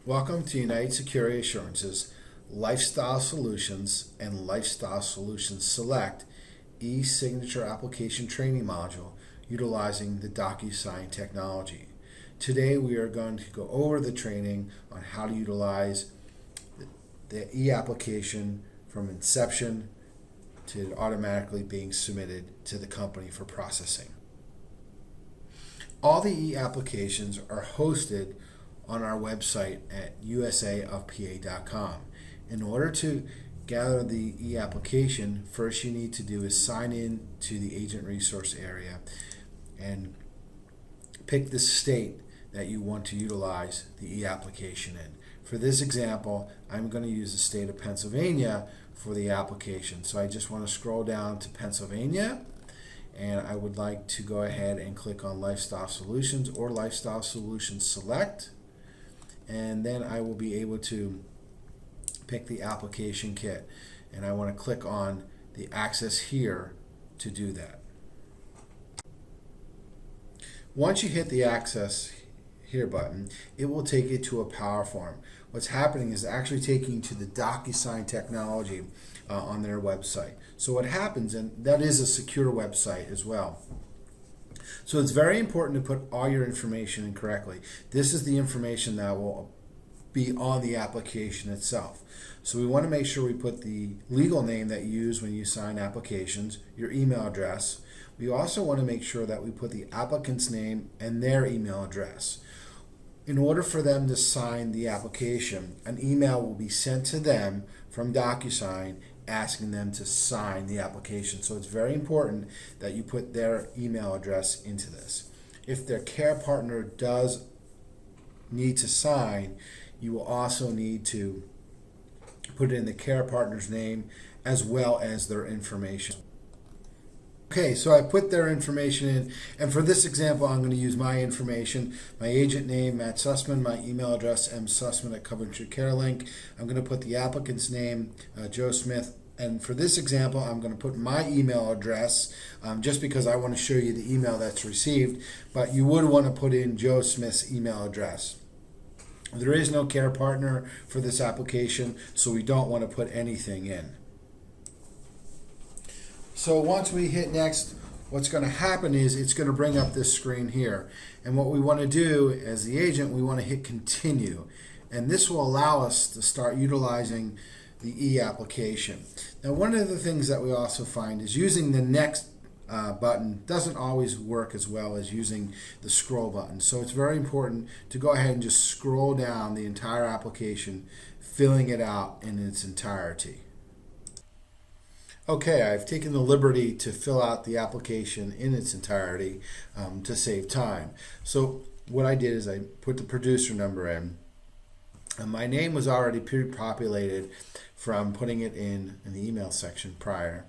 Welcome to United Security Assurance's Lifestyle Solutions and Lifestyle Solutions Select e-signature application training module utilizing the Docusign technology. Today we are going to go over the training on how to utilize the e-application from inception to it automatically being submitted to the company for processing. All the e-applications are hosted on our website at usaofpa.com. In order to gather the e-application, first you need to do is sign in to the agent resource area and pick the state that you want to utilize the e-application in. For this example, I'm going to use the state of Pennsylvania for the application. So I just want to scroll down to Pennsylvania, and I would like to go ahead and click on Lifestyle Solutions or Lifestyle Solutions Select, and then I will be able to pick the application kit, and I want to click on the Access Here to do that. Once you hit the Access Here button, it will take you to a Power Form. What's happening is actually taking you to the Docusign technology on their website. So what happens, and that is a secure website as well. So it's very important to put all your information in correctly. This is the information that will be on the application itself. So we want to make sure we put the legal name that you use when you sign applications, your email address. We also want to make sure that we put the applicant's name and their email address. In order for them to sign the application, an email will be sent to them from Docusign asking them to sign the application. So it's very important that you put their email address into this. If their care partner does need to sign, you will also need to put in the care partner's name as well as their information. Okay, so I put their information in, and for this example, I'm going to use my information, my agent name, Matt Sussman, my email address, msussman at Coventry CareLink. I'm going to put the applicant's name, Joe Smith, and for this example, I'm going to put my email address, just because I want to show you the email that's received, but you would want to put in Joe Smith's email address. There is no care partner for this application, so we don't want to put anything in. So once we hit next, what's going to happen is it's going to bring up this screen here. And what we want to do as the agent, we want to hit continue. And this will allow us to start utilizing the e-application. Now, one of the things that we also find is using the next button doesn't always work as well as using the scroll button. So it's very important to go ahead and just scroll down the entire application, filling it out in its entirety. Okay, I've taken the liberty to fill out the application in its entirety to save time. So what I did is I put the producer number in. And my name was already pre-populated from putting it in the email section prior.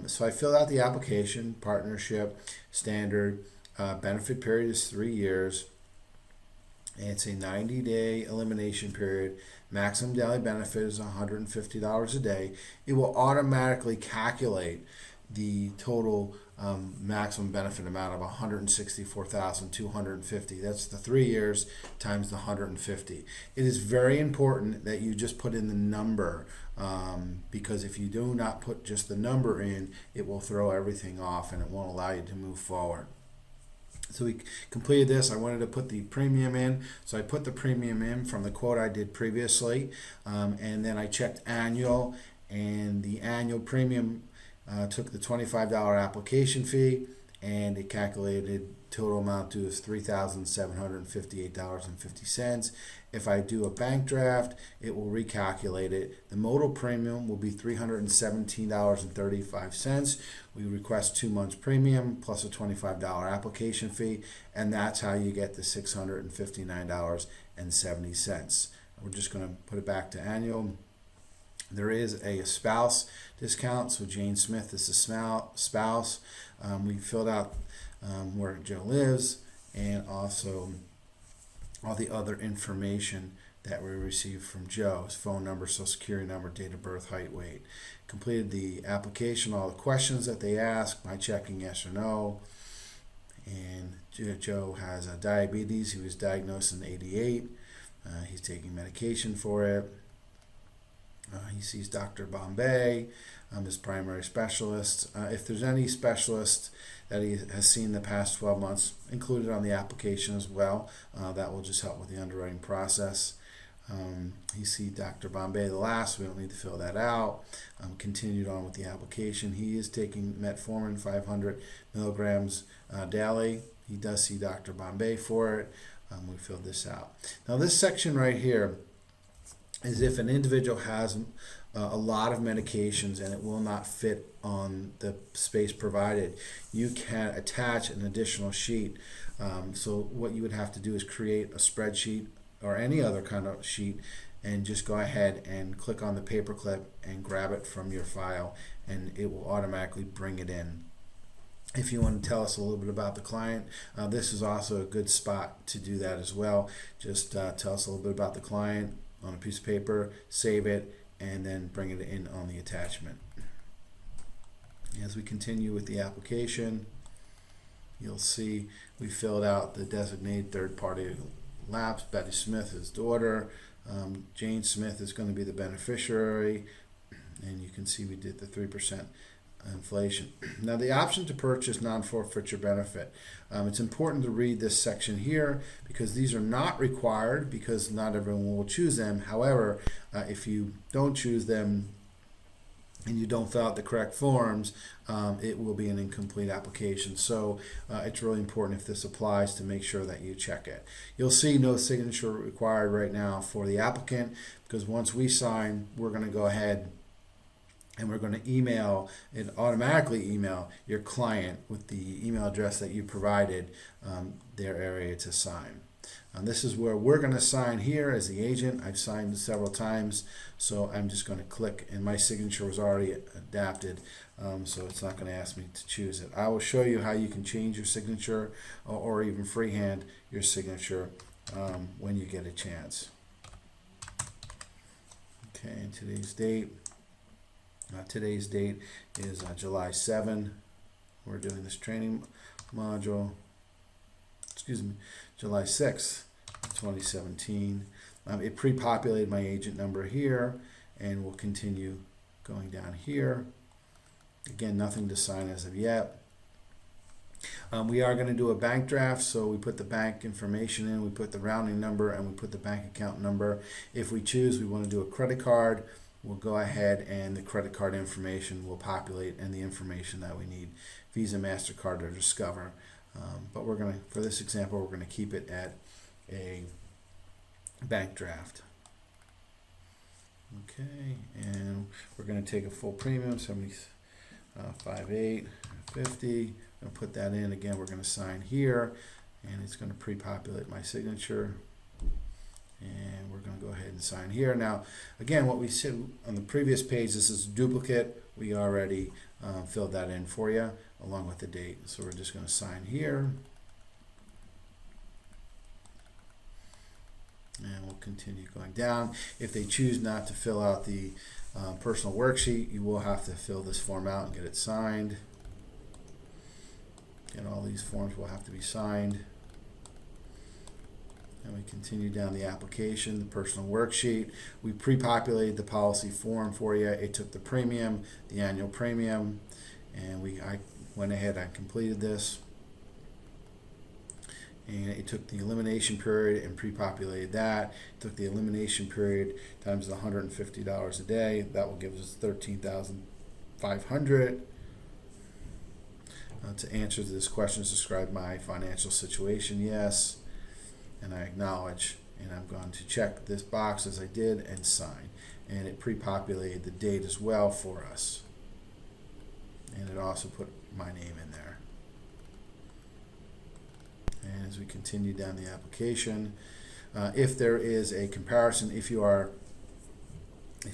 So I filled out the application, partnership, standard, benefit period is 3 years. And it's a 90-day elimination period. Maximum daily benefit is $150 a day. It will automatically calculate the total maximum benefit amount of $164,250. That's the 3 years times the 150. It is very important that you just put in the number, because if you do not put just the number in, it will throw everything off and it won't allow you to move forward. So we completed this. I wanted to put the premium in, so I put the premium in from the quote I did previously, and then I checked annual, and the annual premium took the $25 application fee, and it calculated total amount due is $3,758.50. If I do a bank draft, it will recalculate it. The modal premium will be $317.35. We request 2 months premium plus a $25 application fee, and that's how you get the $659.70. We're just going to put it back to annual. There is a spouse discount, so Jane Smith is the spouse. We filled out where Joe lives, and also all the other information that we received from Joe: his phone number, social security number, date of birth, height, weight. Completed the application, all the questions that they asked, by checking yes or no. And Joe has diabetes. He was diagnosed in '88. He's taking medication for it. He sees Dr. Bombay, his primary specialist. If there's any specialist that he has seen the past 12 months, included on the application as well, that will just help with the underwriting process. He sees Dr. Bombay the last, we don't need to fill that out. Continued on with the application. He is taking metformin 500 milligrams daily. He does see Dr. Bombay for it. We filled this out. Now this section right here is if an individual has a lot of medications and it will not fit on the space provided, you can attach an additional sheet. So what you would have to do is create a spreadsheet or any other kind of sheet and just go ahead and click on the paperclip and grab it from your file, and it will automatically bring it in. If you want to tell us a little bit about the client, this is also a good spot to do that as well. Just tell us a little bit about the client on a piece of paper, save it, and then bring it in on the attachment. As we continue with the application, you'll see we filled out the designated third-party lapse. Betty Smith, his daughter. Jane Smith is going to be the beneficiary, and you can see we did the 3% inflation. Now the option to purchase non-forfeiture benefit. It's important to read this section here because these are not required, because not everyone will choose them. However, if you don't choose them and you don't fill out the correct forms, it will be an incomplete application. So it's really important, if this applies, to make sure that you check it. You'll see no signature required right now for the applicant, because once we sign, we're going to go ahead and we're going to email and automatically email your client with the email address that you provided, their area to sign. This is where we're going to sign here as the agent. I've signed several times, so I'm just going to click, and my signature was already adapted, so it's not going to ask me to choose it. I will show you how you can change your signature or even freehand your signature when you get a chance. Okay, and today's date. Today's date is July 7. We're doing this training module. July 6th, 2017. It pre-populated my agent number here, and we'll continue going down here. Again, nothing to sign as of yet. We are going to do a bank draft, so we put the bank information in, we put the routing number, and we put the bank account number. If we choose we want to do a credit card, we'll go ahead and the credit card information will populate, and the information that we need, Visa, MasterCard, or Discover. But we're going to, for this example, we're going to keep it at a bank draft. Okay, and we're going to take a full premium, 75.850. I'm going to put that in. Again, we're going to sign here, and it's going to pre-populate my signature. And we're going to go ahead and sign here. Now, again, what we said on the previous page, this is a duplicate. We already filled that in for you along with the date. So we're just going to sign here. And we'll continue going down. If they choose not to fill out the personal worksheet, you will have to fill this form out and get it signed. And all these forms will have to be signed. And we continue down the application, the personal worksheet. We pre-populated the policy form for you. It took the premium, the annual premium, and I went ahead and completed this. And it took the elimination period and pre-populated that. It took the elimination period times the $150 a day. That will give us $13,500. To answer this question, describe my financial situation. Yes. And I acknowledge, and I'm going to check this box as I did and sign. And it pre-populated the date as well for us. And it also put my name in there. And as we continue down the application, if there is a comparison, if you are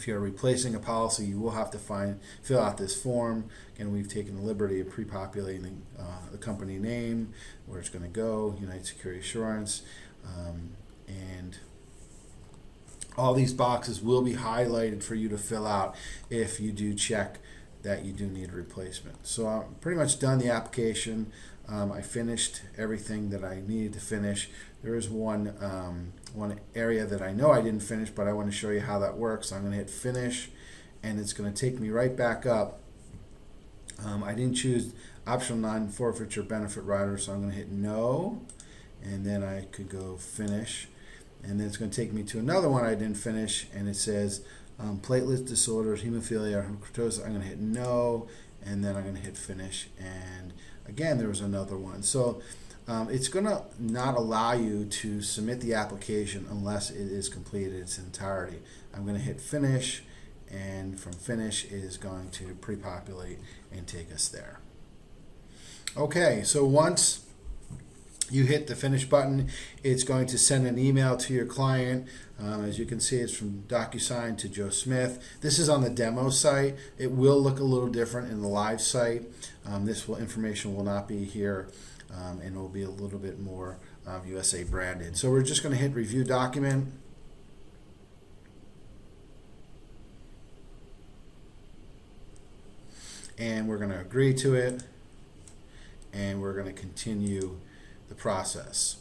replacing a policy, you will have to fill out this form. Again, we've taken the liberty of pre-populating the company name, where it's going to go, United Security Assurance, and all these boxes will be highlighted for you to fill out if you do check that you do need a replacement. So I'm pretty much done the application. I finished everything that I needed to finish. There is one one area that I know I didn't finish, but I want to show you how that works. So I'm going to hit finish, and it's going to take me right back up. I didn't choose optional non-forfeiture benefit rider, so I'm going to hit no, and then I could go finish, and then it's going to take me to another one I didn't finish, and it says platelet disorders, hemophilia, or hemochromatosis. I'm going to hit no, and then I'm going to hit finish, and again there was another one. So it's going to not allow you to submit the application unless it is completed in its entirety. I'm going to hit finish, and from finish it is going to pre-populate and take us there. Okay, so once you hit the finish button, it's going to send an email to your client. As you can see, it's from Docusign to Joe Smith. This is on the demo site. It will look a little different in the live site. This information will not be here, and it will be a little bit more USA branded. So we're just going to hit review document. And we're going to agree to it, and we're going to continue the process.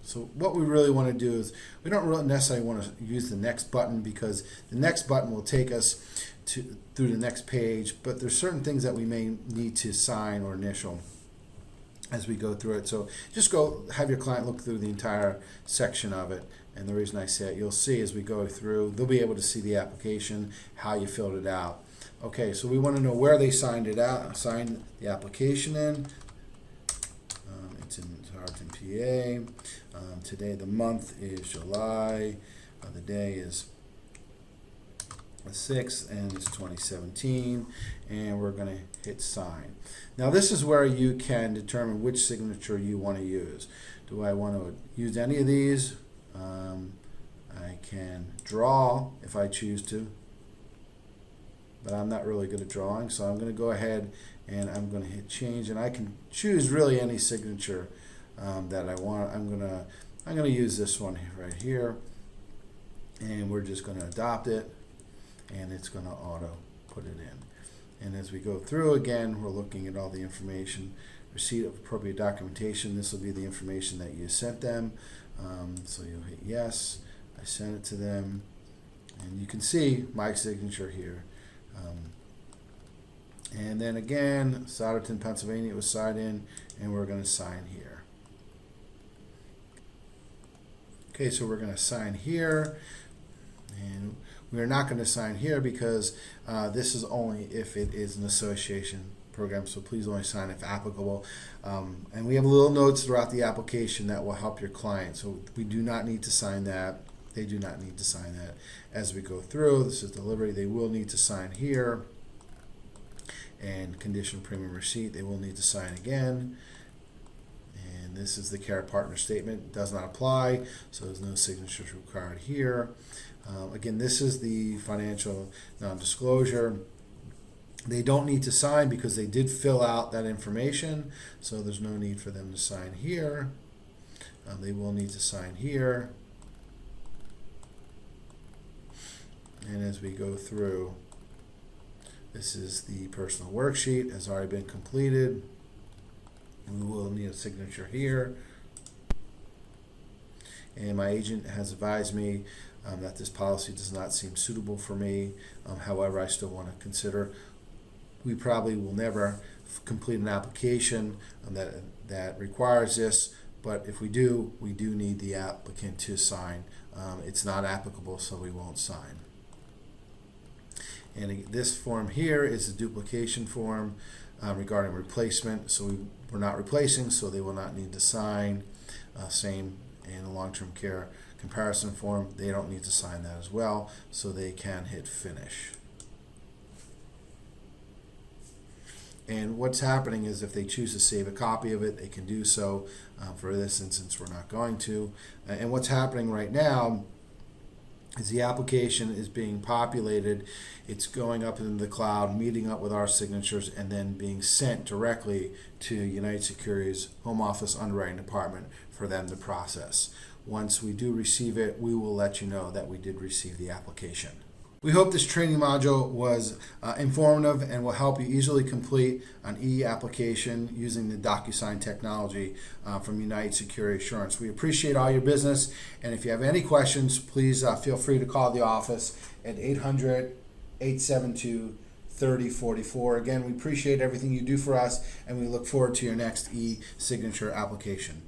So what we really want to do is, we don't really necessarily want to use the next button, because the next button will take us through the next page, but there's certain things that we may need to sign or initial as we go through it. So just go have your client look through the entire section of it, and the reason I say it, you'll see as we go through, they'll be able to see the application, how you filled it out. Okay, so we want to know where they signed it out, signed the application in. It's in Tarleton, PA. Today the month is July. The day is the 6th, and it's 2017. And we're going to hit sign. Now this is where you can determine which signature you want to use. Do I want to use any of these? I can draw if I choose to, but I'm not really good at drawing, so I'm going to go ahead and I'm going to hit change, and I can choose really any signature that I want. I'm going to use this one right here, and we're just going to adopt it, and it's going to auto put it in. And as we go through again, we're looking at all the information. Receipt of appropriate documentation. This will be the information that you sent them. So you'll hit yes. I sent it to them, and you can see my signature here. And then again, Souderton, Pennsylvania, it was signed in, and we're going to sign here. Okay, so we're going to sign here, and we're not going to sign here because this is only if it is an association program, so please only sign if applicable. And we have little notes throughout the application that will help your client, so we do not need to sign that. They do not need to sign that. As we go through, this is delivery, they will need to sign here. And condition premium receipt, they will need to sign again. And this is the care partner statement, does not apply, so there's no signatures required here. Again, this is the financial non-disclosure. They don't need to sign because they did fill out that information, so there's no need for them to sign here. They will need to sign here. And as we go through, this is the personal worksheet, has already been completed. We will need a signature here. And my agent has advised me that this policy does not seem suitable for me. However, I still want to consider. We probably will never complete an application that requires this, but if we do need the applicant to sign. It's not applicable, so we won't sign. And this form here is a duplication form regarding replacement. So we're not replacing, so they will not need to sign. Same in the long-term care comparison form. They don't need to sign that as well, so they can hit finish. And what's happening is if they choose to save a copy of it, they can do so. For this instance, we're not going to. And what's happening right now is the application is being populated. It's going up into the cloud, meeting up with our signatures, and then being sent directly to United Securities Home Office Underwriting Department for them to process. Once we do receive it, we will let you know that we did receive the application. We hope this training module was informative and will help you easily complete an e-application using the Docusign technology from United Security Assurance. We appreciate all your business, and if you have any questions, please feel free to call the office at 800-872-3044. Again, we appreciate everything you do for us, and we look forward to your next e-signature application.